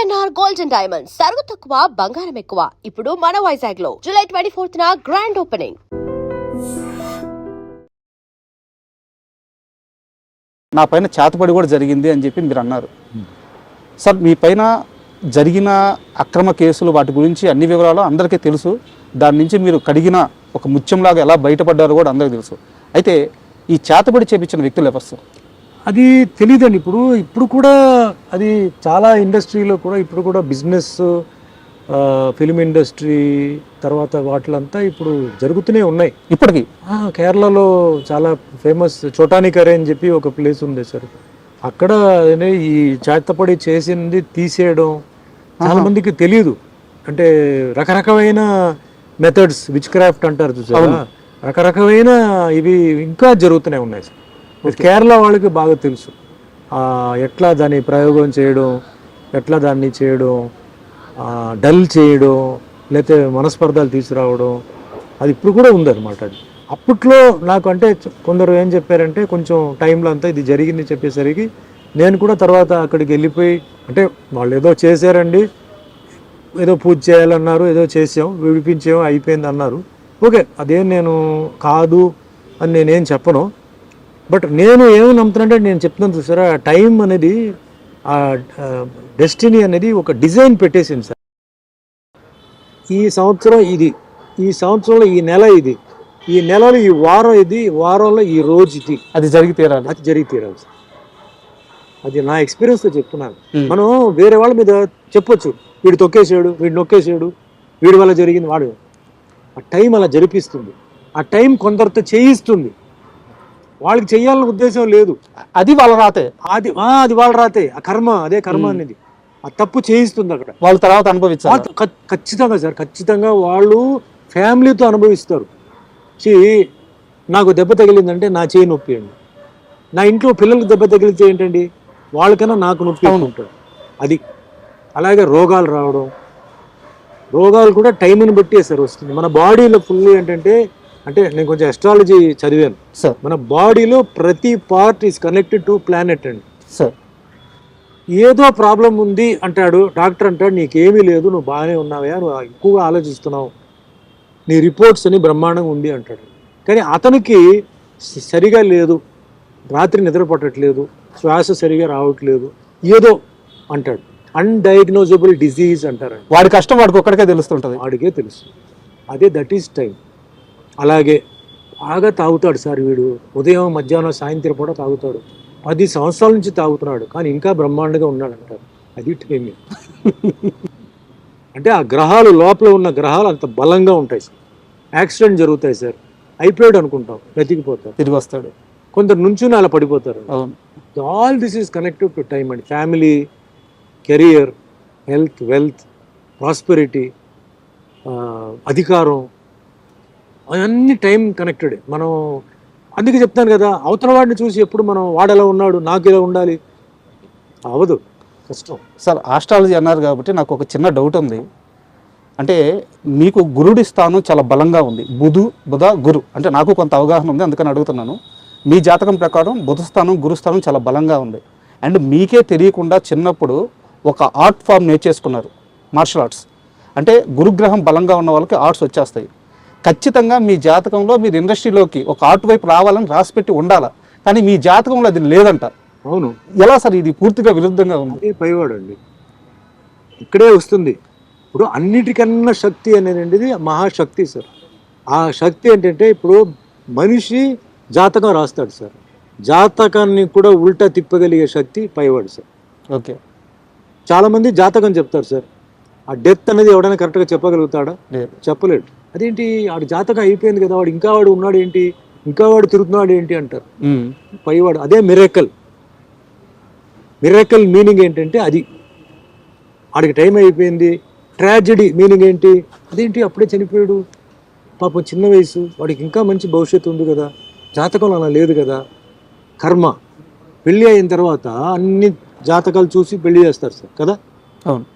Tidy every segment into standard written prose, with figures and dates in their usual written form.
PNR gold and diamonds సరుకు తక్కువ బంగారం ఎక్కువ. ఇప్పుడు మన వైజాగ్ లో జూలై 24న గ్రాండ్ ఓపెనింగ్. నా పైన చేతపడి కూడా జరిగింది అని చెప్పి మీరు అన్నారు సార్. మీ పైన జరిగిన అక్రమ కేసులు వాటి గురించి అన్ని వివరాలు అందరికీ తెలుసు. దాని నుంచి మీరు కడిగిన ఒక ముత్యంలాగా ఎలా బయటపడ్డారో కూడా అందరికీ తెలుసు. అయితే ఈ చేతబడి చేపించిన వ్యక్తులు ఎవరు సార్? అది తెలియదండి. ఇప్పుడు కూడా అది చాలా ఇండస్ట్రీలో కూడా ఇప్పుడు కూడా బిజినెస్, ఫిలిం ఇండస్ట్రీ తర్వాత వాటిలంతా ఇప్పుడు జరుగుతూనే ఉన్నాయి ఇప్పటికీ. కేరళలో చాలా ఫేమస్ చోటానికరే అని చెప్పి ఒక ప్లేస్ ఉంది సార్. అక్కడ ఈ చేతపడి చేసింది తీసేయడం చాలా మందికి తెలియదు. అంటే రకరకమైన మెథడ్స్, విచ్ క్రాఫ్ట్ అంటారు చూసారా, రకరకమైన ఇవి ఇంకా జరుగుతూనే ఉన్నాయి సార్. కేరళ వాళ్ళకి బాగా తెలుసు ఎట్లా దాన్ని ప్రయోగం చేయడం, ఎట్లా దాన్ని చేయడం, డల్ చేయడం, లేకపోతే మనస్పర్ధాలు తీసుకురావడం, అది ఇప్పుడు కూడా ఉందన్నమాట. అది అప్పట్లో నాకు అంటే కొందరు ఏం చెప్పారంటే కొంచెం టైంలో అంతా ఇది జరిగింది చెప్పేసరికి నేను కూడా తర్వాత అక్కడికి వెళ్ళిపోయి, అంటే వాళ్ళు ఏదో చేశారండి, ఏదో పూజ చేయాలన్నారు, ఏదో చేసాం, విడిపించాం, అయిపోయింది అన్నారు. ఓకే, అదేం నేను కాదు అని నేనేం చెప్పను. బట్ నేను ఏమని నమ్ముతానంటే, నేను చెప్తున్నాను చూసారా, టైం అనేది, ఆ డెస్టినీ అనేది ఒక డిజైన్ పెట్టేసింది సార్. ఈ సంవత్సరం ఇది, ఈ సంవత్సరంలో ఈ నెల ఇది, ఈ నెలలో ఈ వారం ఇది, వారంలో ఈ రోజు ఇది, అది జరిగి తీరాలి, అది జరిగి తీరాలి సార్. అది నా ఎక్స్పీరియన్స్తో చెప్తున్నాను. మనం వేరే వాళ్ళ మీద చెప్పొచ్చు, వీడు తొక్కేసాడు, వీడు నొక్కేసాడు, వీడి వల్ల జరిగింది, వాడు. ఆ టైం అలా జరిపిస్తుంది. ఆ టైం కొందరితో చేయిస్తుంది. వాళ్ళకి చెయ్యాలన్న ఉద్దేశం లేదు, అది వాళ్ళ రాతే, అది వాళ్ళ రాతే. ఆ కర్మ, అదే కర్మ అనేది ఆ తప్పు చేయిస్తుంది. అక్కడ వాళ్ళ తర్వాత అనుభవించాలి ఖచ్చితంగా సార్, ఖచ్చితంగా వాళ్ళు ఫ్యామిలీతో అనుభవిస్తారు. నాకు దెబ్బ తగిలిందంటే నా చేయి నొప్పి అండి, నా ఇంట్లో పిల్లలకు దెబ్బ తగిలితే ఏంటండి, వాళ్ళకన్నా నాకు నొప్పి ఉంటాడు. అది అలాగే రోగాలు రావడం, రోగాలు కూడా టైంని బట్టి సార్ వస్తుంది. మన బాడీలో ఫుల్ ఏంటంటే, అంటే నేను కొంచెం ఎస్ట్రాలజీ చదివాను సార్. మన బాడీలో ప్రతి part is connected to planet అండి సార్. ఏదో ప్రాబ్లం ఉంది అంటాడు డాక్టర్, అంటాడు నీకేమీ లేదు, నువ్వు బాగానే ఉన్నావా, నువ్వు ఎక్కువగా ఆలోచిస్తున్నావు, నీ రిపోర్ట్స్ అని బ్రహ్మాండంగా ఉంది అంటాడు. కానీ అతనికి సరిగా లేదు, రాత్రి నిద్ర పట్టట్లేదు, శ్వాస సరిగా రావట్లేదు, ఏదో అంటాడు. అన్డయాగ్నోజబుల్ డిజీజ్ అంటారు. వాడి కష్టం వాడికి ఒక్కడికే తెలుస్తుంటుంది, వాడికే తెలుసు. అదే దట్ ఈస్ టైం. అలాగే బాగా తాగుతాడు సార్ వీడు, ఉదయం మధ్యాహ్నం సాయంత్రం కూడా తాగుతాడు, 10 సంవత్సరాల నుంచి తాగుతున్నాడు, కానీ ఇంకా బ్రహ్మాండంగా ఉన్నాడు అంటారు. అది టైమే. అంటే ఆ గ్రహాలు, లోపల ఉన్న గ్రహాలు అంత బలంగా ఉంటాయి సార్. యాక్సిడెంట్ జరుగుతాయి సార్, అయిపోయాడు అనుకుంటాం, బ్రతికిపోతాడు, తిరిగి వస్తాడు. కొందరు నుంచి అలా పడిపోతారు. All this is connected to time అండి. Family, career, health, wealth, prosperity, అధికారం, అవన్నీ టైం కనెక్టెడ్. మనం అందుకే చెప్తాను కదా, అవతల వాడిని చూసి ఎప్పుడు మనం వాడెలా ఉన్నాడు నాకు ఇలా ఉండాలి అవదు, కష్టం సార్. ఆస్ట్రాలజీ అన్నారు కాబట్టి నాకు ఒక చిన్న డౌట్ ఉంది. అంటే మీకు గురుడి స్థానం చాలా బలంగా ఉంది, బుధ గురు, అంటే నాకు కొంత అవగాహన ఉంది, అందుకని అడుగుతున్నాను. మీ జాతకం ప్రకారం బుధ స్థానం, గురు స్థానం చాలా బలంగా ఉంది. అండ్ మీకే తెలియకుండా చిన్నప్పుడు ఒక ఆర్ట్ ఫామ్ నేర్చేసుకున్నారు, మార్షల్ ఆర్ట్స్. అంటే గురుగ్రహం బలంగా ఉన్న వాళ్ళకి ఆర్ట్స్ వచ్చేస్తాయి. ఖచ్చితంగా మీ జాతకంలో మీరు ఇండస్ట్రీలోకి ఒక ఆర్ట్ వైపు రావాలని రాసిపెట్టి ఉండాలా, కానీ మీ జాతకంలో అది లేదంట. అవును, ఎలా సార్? ఇది పూర్తిగా విరుద్ధంగా ఉంది. పైవాడు అండి, ఇక్కడే వస్తుంది. ఇప్పుడు అన్నిటికన్నా శక్తి అనేది మహాశక్తి సార్. ఆ శక్తి ఏంటంటే, ఇప్పుడు మనిషి జాతకం రాస్తాడు సార్, జాతకాన్ని కూడా ఉల్టా తిప్పగలిగే శక్తి పైవాడు సార్. ఓకే, చాలామంది జాతకం చెప్తారు సార్, ఆ డెత్ అనేది ఎవడైనా కరెక్ట్గా చెప్పగలుగుతాడా? చెప్పలేడు. అదేంటి, వాడు జాతకం అయిపోయింది కదా, వాడు ఇంకా వాడు ఉన్నాడు ఏంటి, ఇంకా వాడు తిరుగుతున్నాడు ఏంటి అంటారు. పైవాడు అదే మిరాకిల్. మిరాకిల్ మీనింగ్ ఏంటంటే అది, వాడికి టైం అయిపోయింది. ట్రాజెడీ మీనింగ్ ఏంటి, అదేంటి అప్పుడే చనిపోయాడు, పాపం చిన్న వయసు, వాడికి ఇంకా మంచి భవిష్యత్తు ఉంది కదా, జాతకంలో అలా లేదు కదా. కర్మ. పెళ్ళి అయిన తర్వాత అన్ని జాతకాలు చూసి పెళ్లి చేస్తారు సార్ కదా. అవును,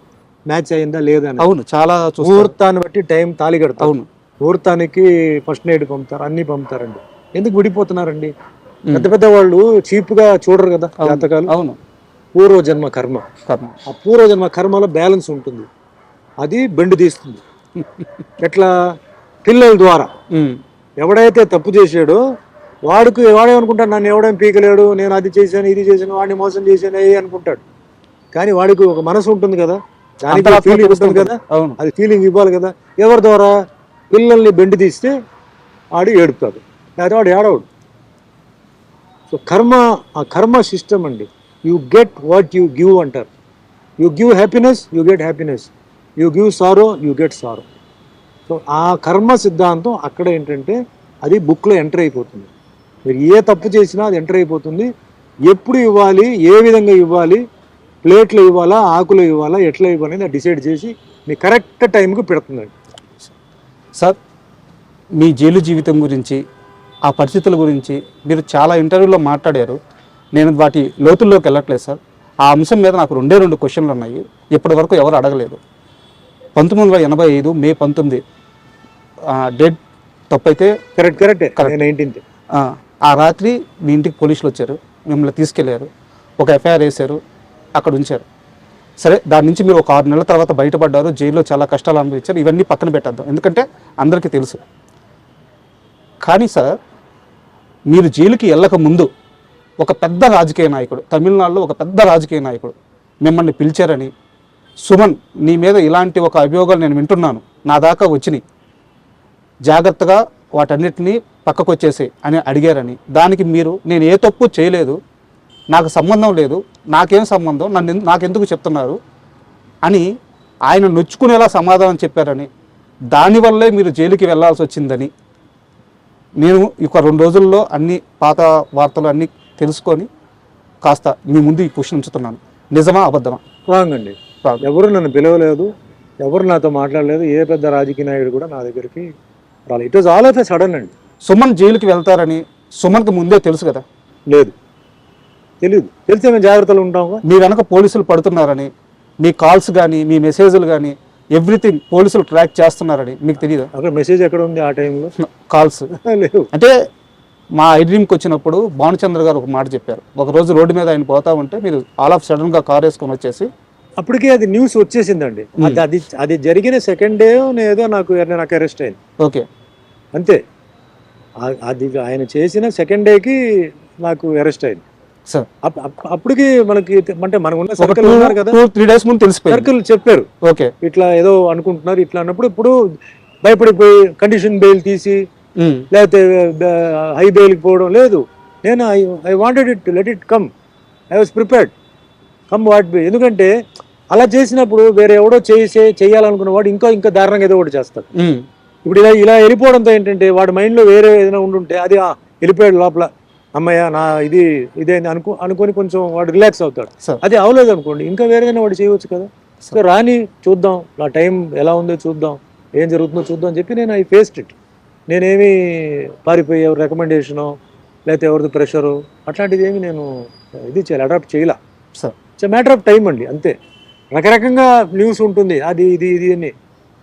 మ్యాచ్ అయిందా లేదా. అవును, చాలా ముహూర్తాన్ని బట్టి టైం తాళి కడతారు. అవును, ముహూర్తానికి ఫస్ట్ నైట్ పంపుతారు, అన్ని పంపుతారండి. ఎందుకు విడిపోతున్నారండి? పెద్ద పెద్ద వాళ్ళు చీప్ గా చూడరు కదా జాతకాలు. అవును, పూర్వజన్మ కర్మ. కర్మ. ఆ పూర్వజన్మ కర్మలో బ్యాలెన్స్ ఉంటుంది, అది బెండు తీస్తుంది. ఎట్లా? పిల్లల ద్వారా. ఎవడైతే తప్పు చేసాడో వాడేమనుకుంటాడు, నన్ను ఎవడేం పీకలేడు, నేను అది చేశాను ఇది చేశాను, వాడిని మోసం చేశాను అనుకుంటాడు. కానీ వాడికి ఒక మనసు ఉంటుంది కదా, దానికి ఫీలింగ్ ఉంటుంది కదా, అది ఫీలింగ్ ఇవ్వాలి కదా. ఎవరి ద్వారా? పిల్లల్ని బెండు తీస్తే వాడు ఏడుపుతాడు, లేకపోతే వాడు ఏడవడు. సో ఆ కర్మ సిస్టమ్ అండి. You get what you give అంటారు. You give happiness, you get happiness. You give sorrow, you get sorrow. So ఆ కర్మ సిద్ధాంతం అక్కడ ఏంటంటే అది బుక్లో ఎంటర్ అయిపోతుంది. మీరు ఏ తప్పు చేసినా అది ఎంటర్ అయిపోతుంది. ఎప్పుడు ఇవ్వాలి, ఏ విధంగా ఇవ్వాలి, ప్లేట్లో ఇవ్వాలా, ఆకులో ఇవ్వాలా, ఎట్లా ఇవ్వాలి అనేది డిసైడ్ చేసి మీ కరెక్ట్ టైంకి పెడుతుందండి. సార్, మీ జైలు జీవితం గురించి, ఆ పరిస్థితుల గురించి మీరు చాలా ఇంటర్వ్యూలో మాట్లాడారు. నేను వాటి లోతుల్లోకి వెళ్ళట్లేదు సార్. ఆ అంశం మీద నాకు రెండు క్వశ్చన్లు ఉన్నాయి, ఇప్పటి వరకు ఎవరు అడగలేదు. 1985 మే 19 డేట్ తప్పైతే కరెక్టే 19th. ఆ రాత్రి మీ ఇంటికి పోలీసులు వచ్చారు, మిమ్మల్ని తీసుకెళ్లారు, ఒక ఎఫ్ఐఆర్ వేశారు, అక్కడ ఉంచారు. సరే, దాని నుంచి మీరు ఒక 6 నెలల తర్వాత బయటపడ్డారు, జైల్లో చాలా కష్టాలు అనుభవించారు. ఇవన్నీ పక్కన పెట్టేద్దాం, ఎందుకంటే అందరికీ తెలుసు. కానీ సార్, మీరు జైలుకి వెళ్ళక ముందు ఒక పెద్ద రాజకీయ నాయకుడు, తమిళనాడులో ఒక పెద్ద రాజకీయ నాయకుడు మిమ్మల్ని పిలిచారని, సుమన్ నీ మీద ఇలాంటి ఒక అభియోగాలు నేను వింటున్నాను, నా దాకా వచ్చినాయి, జాగ్రత్తగా వాటన్నిటినీ పక్కకు వచ్చేసి అని అడిగారని, దానికి మీరు నేను ఏ తప్పు చేయలేదు, నాకు సంబంధం లేదు, నాకేం సంబంధం, నాకెందుకు చెప్తున్నారు అని ఆయన నొచ్చుకునేలా సమాధానం చెప్పారని, దానివల్లే మీరు జైలుకి వెళ్ళాల్సి వచ్చిందని నేను ఒక 2 రోజుల్లో అన్ని పాత వార్తలు అన్నీ తెలుసుకొని కాస్త మీ ముందు ఈ క్వశ్చన్ ఉంచుతున్నాను. నిజమా అబద్ధమా? రాంగ్ అండి. ఎవరు నన్ను పిలవలేదు, ఎవరు నాతో మాట్లాడలేదు, ఏ పెద్ద రాజకీయ నాయుడు కూడా నా దగ్గరికి రాలేదు. It was all of a sudden అండి. సుమన్ జైలుకి వెళ్తారని సుమన్కి ముందే తెలుసు కదా? లేదు, తెలియదు. తెలిస్తే మేము జాగ్రత్తలు ఉంటాం. మీ వెనక పోలీసులు పడుతున్నారని, మీ కాల్స్ కానీ మీ మెసేజ్లు కానీ ఎవ్రీథింగ్ పోలీసులు ట్రాక్ చేస్తున్నారని మీకు తెలియదు? అక్కడ మెసేజ్ ఎక్కడ ఉంది ఆ టైంలో? కాల్స్ లేవు. అంటే మా ఐడ్రీమ్కి వచ్చినప్పుడు భానుచంద్ర గారు ఒక మాట చెప్పారు. ఒకరోజు రోడ్డు మీద ఆయన పోతా ఉంటే మీరు ఆల్ ఆఫ్ సడన్గా కార్ వేసుకొని వచ్చేసి, అప్పటికే అది న్యూస్ వచ్చేసిందండి. అది జరిగిన సెకండ్ డే ఏదో నాకు అరెస్ట్ అయింది. ఓకే, అంతే. అది ఆయన చేసిన సెకండ్ డేకి నాకు అరెస్ట్ అయింది సార్. అప్పటికి మనకి అంటే మనకు ఉన్న సర్కిల్ ఉన్నారు కదా, 2-3 days ముందు తెలిసిపోయింది. సర్కిల్ చెప్పారు, ఓకే ఇట్లా ఏదో అనుకుంటున్నారు ఇట్లా అన్నప్పుడు, ఇప్పుడు భయపడిపోయి కండిషన్ బెయిల్ తీసి లేకపోతే హై బెయిల్కి పోవడం లేదు. నేను I wanted it, let it come, I was prepared, come what be. ఎందుకంటే అలా చేసినప్పుడు వేరే ఎవడో చేయాలనుకున్న వాడు ఇంకా దారుణంగా ఏదో ఒకటి చేస్తాడు. ఇప్పుడు ఇలా వెళ్ళిపోవడంతో ఏంటంటే వాడి మైండ్లో వేరే ఏదైనా ఉండుంటే అది వెళ్ళిపోయాడు లోపల, అమ్మయ్య నా ఇదే అనుకొని కొంచెం వాడు రిలాక్స్ అవుతాడు. అది అవలేదు అనుకోండి, ఇంకా వేరేదైనా వాడు చేయవచ్చు కదా. సో రాని చూద్దాం, నా టైం ఎలా ఉందో చూద్దాం, ఏం జరుగుతుందో చూద్దాం అని చెప్పి నేను ఐ ఫేస్డ్ ఇట్. నేనేమి పారిపోయి ఎవరి రికమెండేషను లేకపోతే ఎవరిది ప్రెషరు అట్లాంటిది ఏమి నేను అడాప్ట్ చేయలే. ఇట్స్ మ్యాటర్ ఆఫ్ టైం అండి, అంతే. రకరకంగా న్యూస్ ఉంటుంది, అది ఇది అని.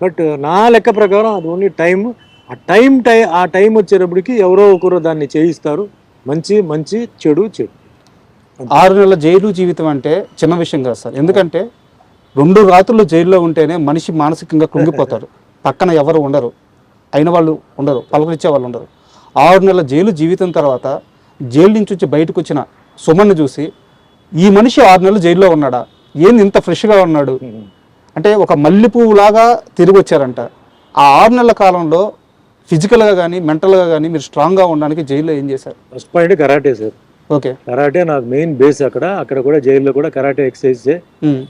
బట్ నా లెక్క ప్రకారం అది ఓన్లీ టైం. ఆ టైం వచ్చేటప్పటికి ఎవరో ఒకరు దాన్ని చేయిస్తారు. మంచి చెడు. 6 నెలల జైలు జీవితం అంటే చిన్న విషయం కాదు సార్. ఎందుకంటే 2 రాత్రులు జైల్లో ఉంటేనే మనిషి మానసికంగా కృంగిపోతారు. పక్కన ఎవరు ఉండరు, అయిన వాళ్ళు ఉండరు, పలకరించే వాళ్ళు ఉండరు. 6 నెలల జైలు జీవితం తర్వాత జైలు నుంచి వచ్చి బయటకు వచ్చిన సుమన్ను చూసి ఈ మనిషి 6 నెలలు జైల్లో ఉన్నాడా, ఏంది ఇంత ఫ్రెష్గా ఉన్నాడు అంటే ఒక మల్లెపువ్వులాగా తిరిగి వచ్చారంట. ఆ 6 నెలల కాలంలో ఫిజికల్గా కానీ మెంటల్గా కానీ మీరు స్ట్రాంగ్గా ఉండడానికి జైల్లో ఏం చేశారు? First point karate sir. Okay, karate నాకు మెయిన్ బేస్. అక్కడ కూడా జైల్లో కూడా కరాటే ఎక్సర్సైజ్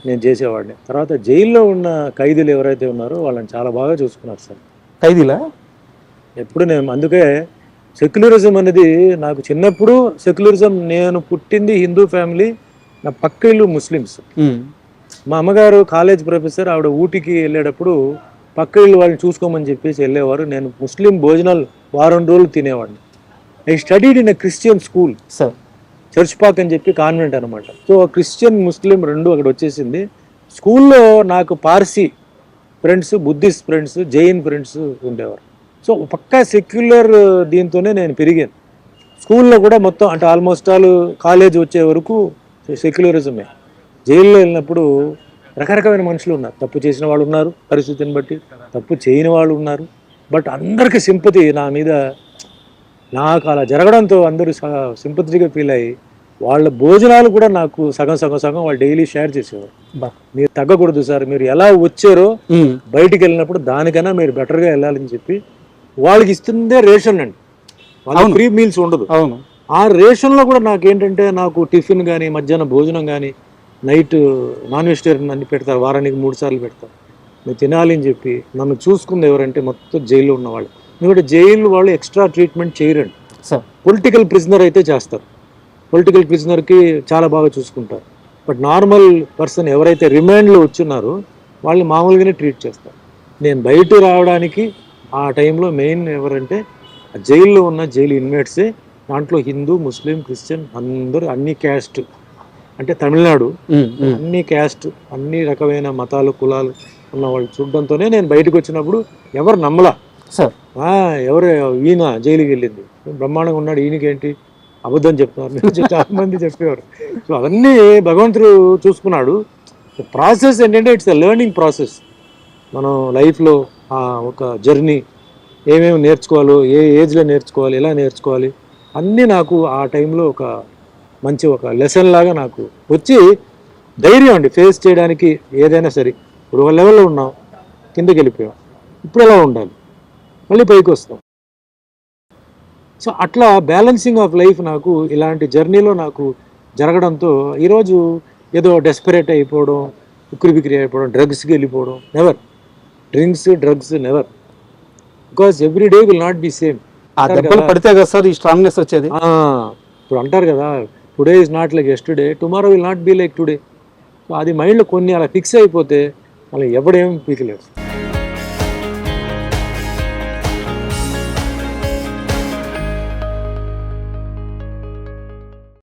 నేను చేసేవాడిని. తర్వాత జైల్లో ఉన్న ఖైదీలు ఎవరైతే ఉన్నారో వాళ్ళని చాలా బాగా చూసుకున్నారు సార్. ఖైదీలా? ఎప్పుడు నేను అందుకే సెక్యులరిజం అనేది నాకు చిన్నప్పుడు సెక్యులరిజం, నేను పుట్టింది హిందూ ఫ్యామిలీ, నా పక్క ఇల్లు ముస్లిమ్స్. మా అమ్మగారు కాలేజ్ ప్రొఫెసర్, ఆవిడ ఊటీకి వెళ్ళేటప్పుడు పక్క ఇల్లు వాళ్ళని చూసుకోమని చెప్పేసి వెళ్ళేవారు. నేను ముస్లిం భోజనాలు వారం రోజులు తినేవాడిని. I studied in a Christian school sir, church Pak అని చెప్పి కాన్వెంట్ అనమాట. సో క్రిస్టియన్ ముస్లిం 2 అక్కడ వచ్చేసింది. స్కూల్లో నాకు Parsi friends, Buddhist friends, Jain friends ఉండేవారు. సో పక్కా సెక్యులర్ దీంతోనే నేను పెరిగాను. స్కూల్లో కూడా మొత్తం అంటే ఆల్మోస్ట్ ఆల్ కాలేజ్ వచ్చే వరకు సెక్యులరిజమే. జైల్లో వెళ్ళినప్పుడు రకరకమైన మనుషులు ఉన్నారు. తప్పు చేసిన వాళ్ళు ఉన్నారు పరిస్థితిని బట్టి, తప్పు చేయని వాళ్ళు ఉన్నారు. బట్ అందరికీ సింపతి నా మీద, నాకు అలా జరగడంతో అందరూ సింపతిగా ఫీల్ అయ్యి వాళ్ళ భోజనాలు కూడా నాకు సగం సగం సగం వాళ్ళు డైలీ షేర్ చేసేవారు. మీరు తగ్గకూడదు సార్, మీరు ఎలా వచ్చారో బయటికి వెళ్ళినప్పుడు దానికన్నా మీరు బెటర్గా వెళ్ళాలని చెప్పి వాళ్ళకి ఇస్తుందే రేషన్ అండి. వాళ్ళకి ఫ్రీ మీల్స్ ఉండదు. అవును. ఆ రేషన్లో కూడా నాకేంటంటే నాకు టిఫిన్ కానీ మధ్యాహ్నం భోజనం కానీ నైట్ నాన్ వెజిటేరియన్ అన్ని పెడతారు, వారానికి 3 సార్లు పెడతారు. నేను తినాలి అని చెప్పి నన్ను చూసుకుంది ఎవరంటే మొత్తం జైల్లో ఉన్న వాళ్ళు. ఎందుకంటే జైలు వాళ్ళు ఎక్స్ట్రా ట్రీట్మెంట్ చేయరండి. పొలిటికల్ ప్రిజనర్ అయితే చేస్తారు, పొలిటికల్ ప్రిజనర్కి చాలా బాగా చూసుకుంటారు. బట్ నార్మల్ పర్సన్ ఎవరైతే రిమాండ్లో వచ్చున్నారో వాళ్ళు మామూలుగానే ట్రీట్ చేస్తారు. నేను బయట రావడానికి ఆ టైంలో మెయిన్ ఎవరంటే జైల్లో ఉన్న జైలు ఇన్మేట్సే. దాంట్లో హిందూ, ముస్లిం, క్రిస్టియన్ అందరూ అన్ని క్యాస్ట్, అంటే తమిళనాడు అన్ని క్యాస్ట్, అన్ని రకమైన మతాలు, కులాలు ఉన్న వాళ్ళు చూడడంతోనే నేను బయటకు వచ్చినప్పుడు ఎవరు నమ్మలా. ఎవరు ఈయన జైలుకి వెళ్ళింది బ్రహ్మాండంగా ఉన్నాడు, ఈయనకేంటి అబద్ధం చెప్తున్నారు చాలా మంది చెప్పేవారు. సో అవన్నీ భగవంతుడు చూసుకున్నాడు. ప్రాసెస్ ఏంటంటే ఇట్స్ ఎ లెర్నింగ్ ప్రాసెస్. మనం లైఫ్లో ఒక జర్నీ, ఏమేమి నేర్చుకోవాలో, ఏ ఏజ్లో నేర్చుకోవాలి, ఎలా నేర్చుకోవాలి అన్నీ నాకు ఆ టైంలో ఒక మంచి ఒక లెసన్ లాగా నాకు వచ్చి ధైర్యం అండి ఫేస్ చేయడానికి ఏదైనా సరే. ఇప్పుడు ఒక లెవెల్లో ఉన్నాం, కిందకి వెళ్ళిపోయాం, ఇప్పుడు ఎలా ఉండాలి, మళ్ళీ పైకి వస్తాం. సో అట్లా బ్యాలెన్సింగ్ ఆఫ్ లైఫ్ నాకు ఇలాంటి జర్నీలో నాకు జరగడంతో ఈరోజు ఏదో డెస్పరేట్ అయిపోవడం, ఉక్కిరి బిక్కిరి అయిపోవడం, డ్రగ్స్కి వెళ్ళిపోవడం, never. Drugs never, because every day will not be same. ఆ దెబ్బలు పడితే కదా సార్ ఈ స్ట్రాంగ్నెస్ వచ్చేది. ఇప్పుడు అంటారు కదా, today is not like yesterday, tomorrow will not be like today. So అది మైండ్లో కొన్ని అలా ఫిక్స్ అయిపోతే మళ్ళీ ఎవడేం పీకలేడు.